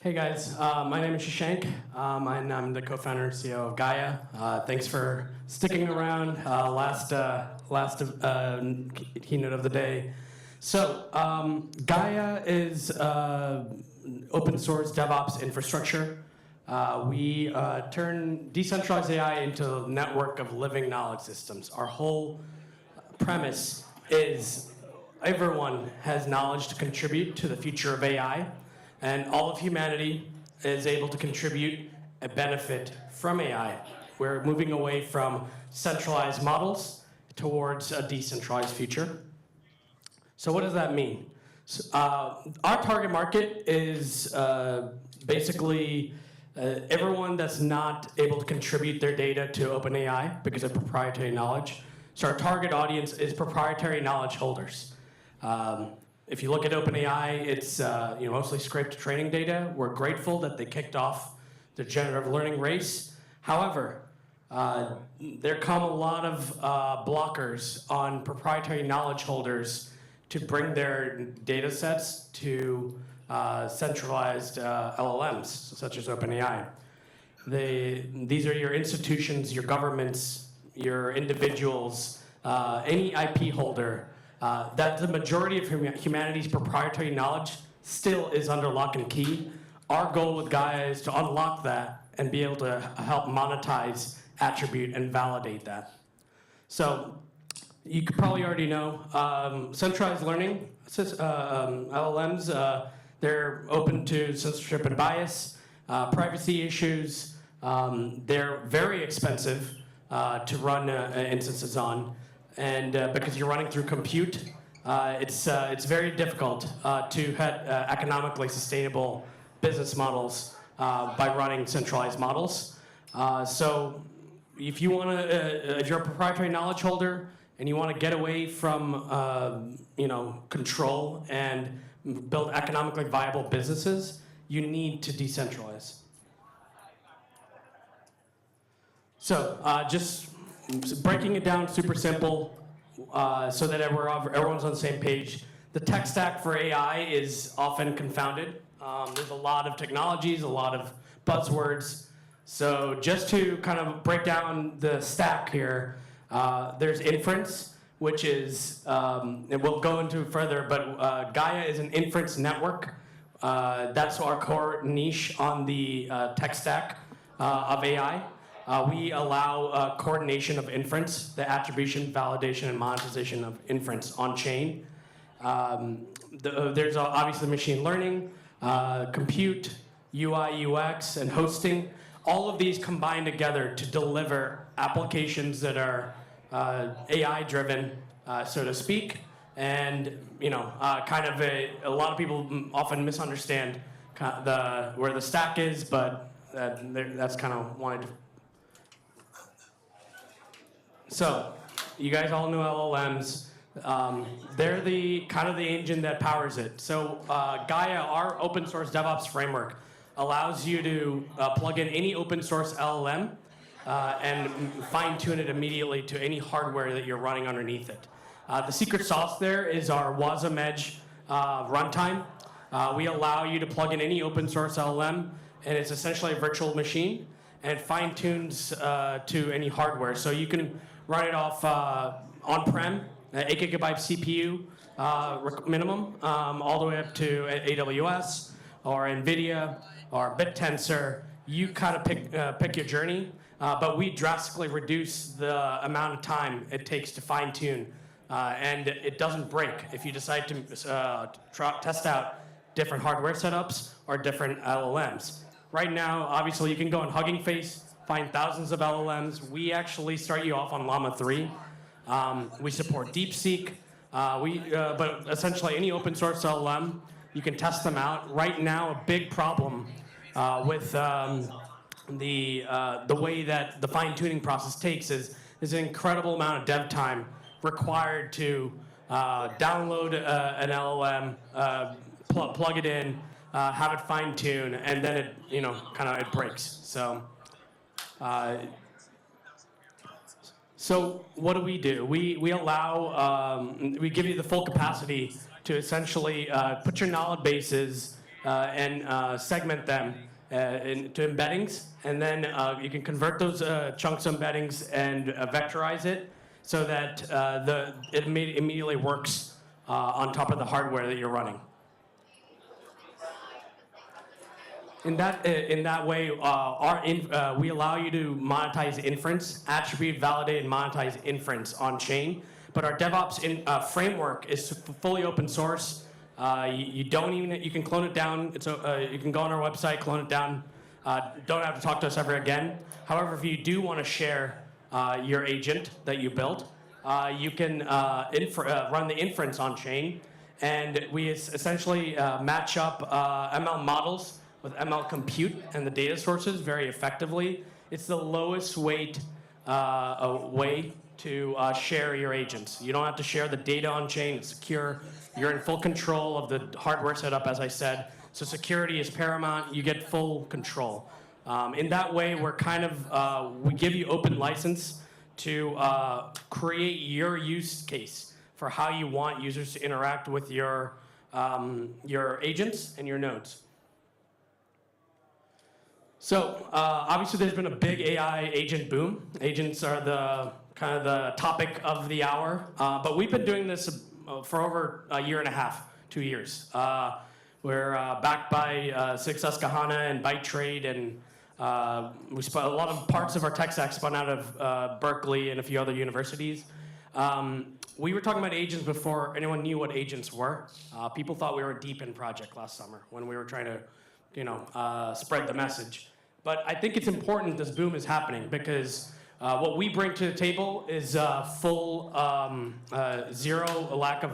Hey guys, my name is Shashank, and I'm the co-founder and CEO of Gaia. Thanks for sticking around. Last keynote of the day. So Gaia is open source DevOps infrastructure. We turn decentralized AI into a network of living knowledge systems. Our whole premise is everyone has knowledge to contribute to the future of AI. And all of humanity is able to contribute and benefit from AI. We're moving away from centralized models towards a decentralized future. So what does that mean? Our target market is basically everyone that's not able to contribute their data to OpenAI because of proprietary knowledge. So our target audience is proprietary knowledge holders. If you look at OpenAI, it's mostly scraped training data. We're grateful that they kicked off the generative learning race. However, there come a lot of blockers on proprietary knowledge holders to bring their data sets to centralized LLMs, such as OpenAI. These are your institutions, your governments, your individuals, any IP holder. That the majority of humanity's proprietary knowledge still is under lock and key. Our goal with Gaia is to unlock that and be able to help monetize, attribute, and validate that. So you could probably already know, centralized learning, LLMs, they're open to censorship and bias, privacy issues. They're very expensive to run instances on. And because you're running through compute, it's very difficult to have economically sustainable business models by running centralized models. So if you want to, if you're a proprietary knowledge holder and you want to get away from control and build economically viable businesses, you need to decentralize. So just breaking it down super simple so that everyone's on the same page. The tech stack for AI is often confounded. There's a lot of technologies, a lot of buzzwords. So just to kind of break down the stack here, there's Inference, which is, and we'll go into it further, but Gaia is an inference network. That's our core niche on the tech stack of AI. We allow coordination of inference, the attribution, validation, and monetization of inference on chain. There's obviously machine learning, compute, UI, UX, and hosting. All of these combine together to deliver applications that are AI-driven, so to speak. And a lot of people often misunderstand where the stack is, but that's kind of wanted to. So, you guys all know LLMs. They're the kind of the engine that powers it. So, Gaia, our open source DevOps framework, allows you to plug in any open source LLM and fine tune it immediately to any hardware that you're running underneath it. The secret sauce there is our Wasm Edge runtime. We allow you to plug in any open source LLM, and it's essentially a virtual machine, and it fine tunes to any hardware. So you can run it off on-prem, 8 gigabyte CPU minimum, all the way up to AWS or NVIDIA or BitTensor. You kind of pick your journey, but we drastically reduce the amount of time it takes to fine tune, and it doesn't break if you decide to test out different hardware setups or different LLMs. Right now, obviously, you can go on Hugging Face, find thousands of LLMs. We actually start you off on Llama 3. We support DeepSeek, but essentially any open source LLM, you can test them out. Right now, a big problem with the way that the fine-tuning process takes is an incredible amount of dev time required to download an LLM, plug it in, have it fine-tune, and then it, it breaks. So what do? We allow, we give you the full capacity to essentially put your knowledge bases and segment them into embeddings, and then you can convert those chunks of embeddings and vectorize it so that it immediately works on top of the hardware that you're running. In that way, we allow you to monetize inference, attribute, validate, and monetize inference on chain. But our DevOps framework is fully open source. You can clone it down. You can go on our website, clone it down. Don't have to talk to us ever again. However, if you do want to share your agent that you built, you can run the inference on chain, and we essentially match up ML models with ML compute and the data sources very effectively. It's the lowest weight way to share your agents. You don't have to share the data on chain. It's secure. You're in full control of the hardware setup, as I said. So security is paramount. You get full control. In that way, we're we give you open license to create your use case for how you want users to interact with your agents and your nodes. So obviously, there's been a big AI agent boom. Agents are the topic of the hour. But we've been doing this for over a year and a half, 2 years. We're backed by Susquehanna and ByteTrade, and we spun a lot of parts of our tech stack spun out of Berkeley and a few other universities. We were talking about agents before anyone knew what agents were. People thought we were a deep in project last summer when we were trying to spread the message. But I think it's important this boom is happening because what we bring to the table is full zero lack of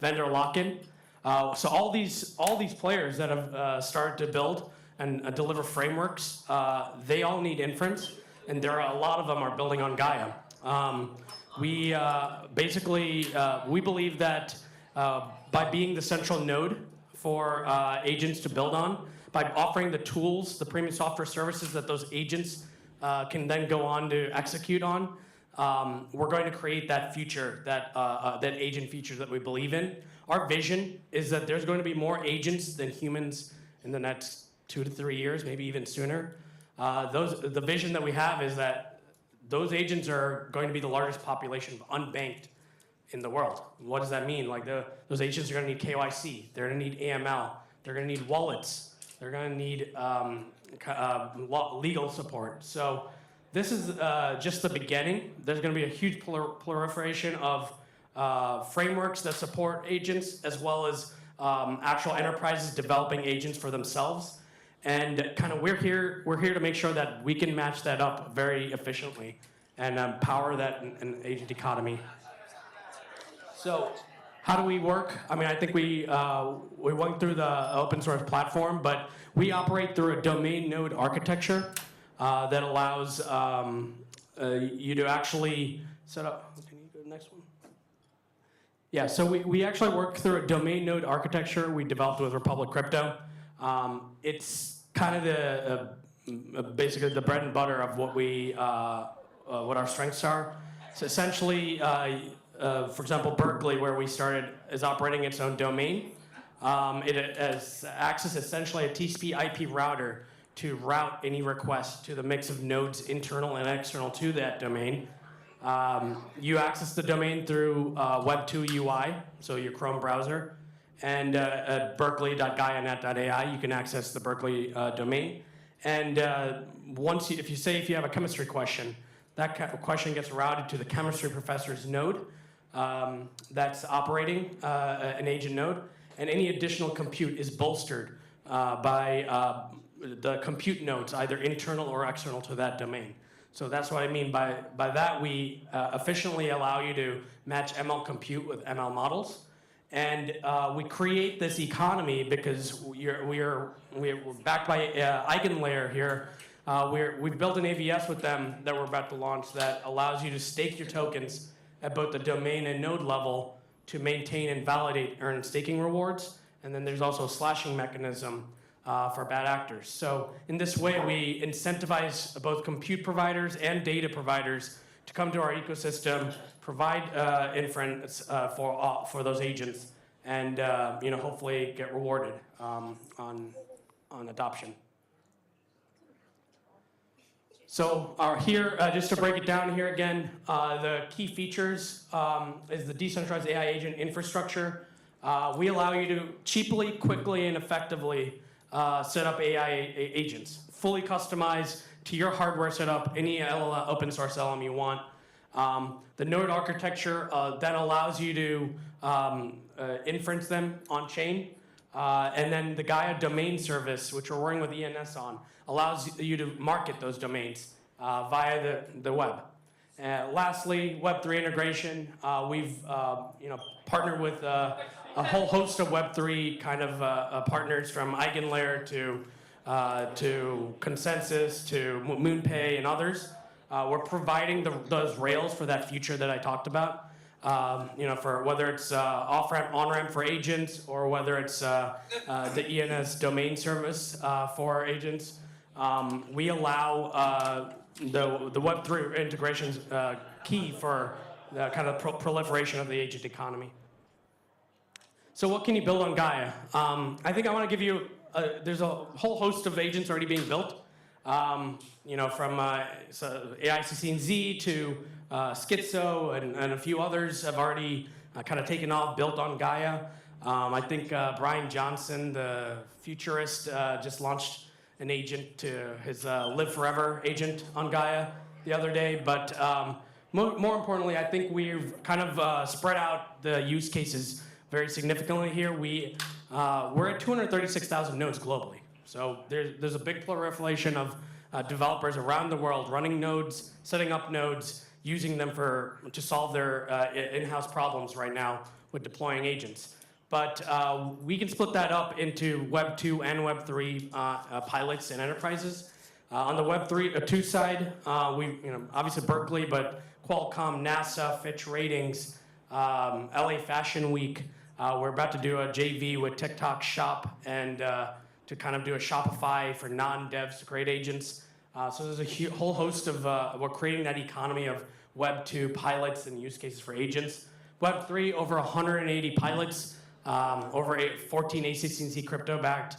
vendor lock-in. So all these players that have started to build and deliver frameworks, they all need inference, and a lot of them are building on Gaia. We believe that by being the central node for agents to build on, by offering the tools, the premium software services that those agents can then go on to execute on, we're going to create that future, that agent future that we believe in. Our vision is that there's going to be more agents than humans in the next 2 to 3 years, maybe even sooner. The vision that we have is that those agents are going to be the largest population of unbanked in the world. What does that mean? Those agents are going to need KYC. They're going to need AML. They're going to need wallets. They're going to need legal support. So this is just the beginning. There's going to be a huge proliferation of frameworks that support agents, as well as actual enterprises developing agents for themselves. And we're here to make sure that we can match that up very efficiently and power that an agent economy. So how do we work? I think we went through the open source platform, but we operate through a domain node architecture that allows you to actually set up. Can you go to the next one? Yeah, so we actually work through a domain node architecture we developed with Republic Crypto. It's basically the bread and butter of what our strengths are. So essentially, for example, Berkeley, where we started, is operating its own domain. It acts as essentially a TCP/IP router to route any request to the mix of nodes internal and external to that domain. You access the domain through Web2 UI, so your Chrome browser, and at berkeley.gaianet.ai, you can access the Berkeley domain. And if you have a chemistry question, that question gets routed to the chemistry professor's node that's operating an agent node, and any additional compute is bolstered by the compute nodes, either internal or external to that domain. So that's what I mean by that. We efficiently allow you to match ML compute with ML models. And we create this economy because we're backed by EigenLayer here. We've built an AVS with them that we're about to launch that allows you to stake your tokens at both the domain and node level to maintain and validate earned staking rewards. And then there's also a slashing mechanism for bad actors. So in this way, we incentivize both compute providers and data providers to come to our ecosystem, provide inference for those agents, and hopefully get rewarded on adoption. So here, just to break it down here again, the key features is the decentralized AI agent infrastructure. We allow you to cheaply, quickly, and effectively set up AI agents, fully customized to your hardware setup, any open source LM you want. The node architecture then allows you to inference them on chain. And then the Gaia domain service, which we're working with ENS on, allows you to market those domains via the web. Lastly, Web3 integration. We've partnered with a whole host of Web3 kind of partners, from Eigenlayer to Consensus to MoonPay and others. We're providing those rails for that future that I talked about. For whether it's off-ramp, on-ramp for agents, or whether it's the ENS domain service for agents. We allow the Web3 integrations key for the kind of proliferation of the agent economy. So what can you build on Gaia? I think I want to give you, there's a whole host of agents already being built. From AICC and Z to Schizo and a few others have already kind of taken off, built on Gaia. I think Brian Johnson, the futurist, just launched an agent to his Live Forever agent on Gaia the other day. But more importantly, I think we've kind of spread out the use cases very significantly here. We're at 236,000 nodes globally. So there's a big proliferation of developers around the world running nodes, setting up nodes, using them to solve their in-house problems right now with deploying agents. But we can split that up into Web 2 and Web 3 pilots and enterprises. On the Web 2 side, obviously Berkeley, but Qualcomm, NASA, Fitch Ratings, LA Fashion Week. We're about to do a JV with TikTok Shop and to kind of do a Shopify for non-devs to create agents. So there's a whole host of, we're creating that economy of Web 2 pilots and use cases for agents. Web 3, over 180 pilots, over 14 A16Z crypto-backed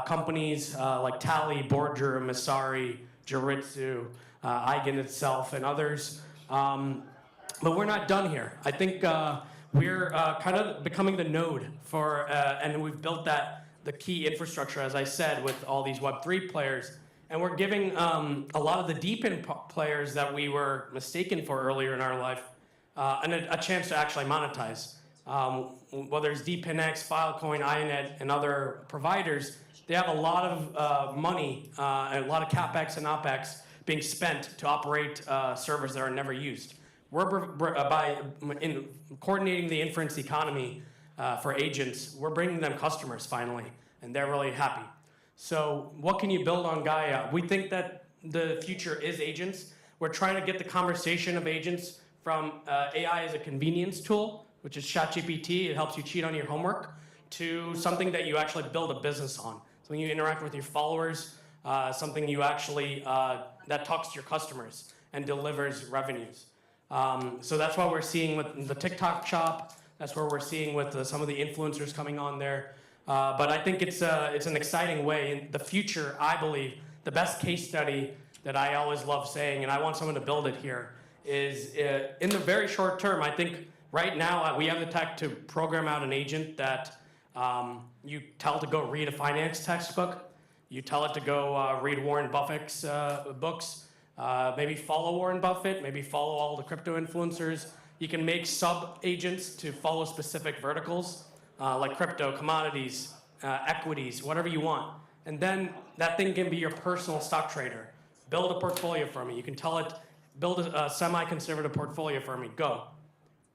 companies like Tally, Boardroom, Masari, Jiritsu, Eigen itself, and others. But we're not done here. I think we're kind of becoming the node for, and we've built the key infrastructure, as I said, with all these Web3 players. And we're giving a lot of the deep-in players that we were mistaken for earlier in our life a chance to actually monetize. Whether it's DeepinX, Filecoin, IONET, and other providers, they have a lot of money, and a lot of CapEx and OpEx being spent to operate servers that are never used. By coordinating the inference economy for agents, we're bringing them customers finally, and they're really happy. So what can you build on Gaia? We think that the future is agents. We're trying to get the conversation of agents from AI as a convenience tool, which is ChatGPT, it helps you cheat on your homework, to something that you actually build a business on. So when you interact with your followers, something you actually, that talks to your customers and delivers revenues. So that's what we're seeing with the TikTok shop. That's where we're seeing with some of the influencers coming on there. But I think it's an exciting way. In the future, I believe, the best case study that I always love saying, and I want someone to build it here, is in the very short term, I think right now we have the tech to program out an agent that you tell to go read a finance textbook, you tell it to go read Warren Buffett's books, maybe follow Warren Buffett, maybe follow all the crypto influencers. You can make sub-agents to follow specific verticals, like crypto, commodities, equities, whatever you want. And then that thing can be your personal stock trader. Build a portfolio for me. You can tell it, build a semi-conservative portfolio for me, go.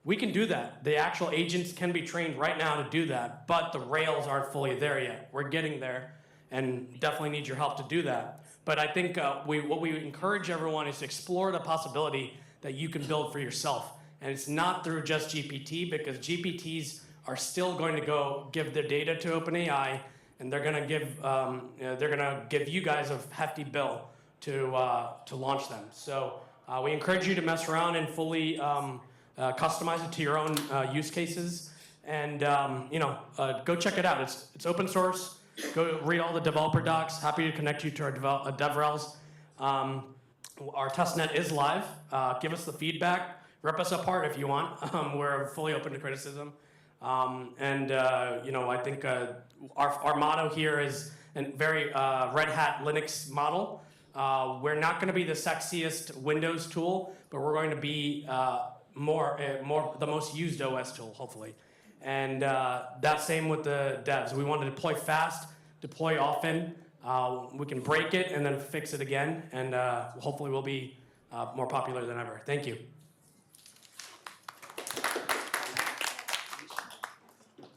We can do that. The actual agents can be trained right now to do that, but the rails aren't fully there yet. We're getting there, and definitely need your help to do that. But I think what we encourage everyone is to explore the possibility that you can build for yourself. And it's not through just GPT, because GPTs are still going to go give their data to OpenAI, and they're going to give you guys a hefty bill to launch them. So we encourage you to mess around and fully customize it to your own use cases. And go check it out. It's open source. Go read all the developer docs. Happy to connect you to our DevRels. Our testnet is live. Give us the feedback. Rip us apart if you want. We're fully open to criticism. I think our motto here is a very Red Hat Linux model. We're not going to be the sexiest Windows tool, but we're going to be more the most used OS tool, hopefully. And that same with the devs. We want to deploy fast, deploy often. We can break it and then fix it again, and hopefully we'll be more popular than ever. Thank you.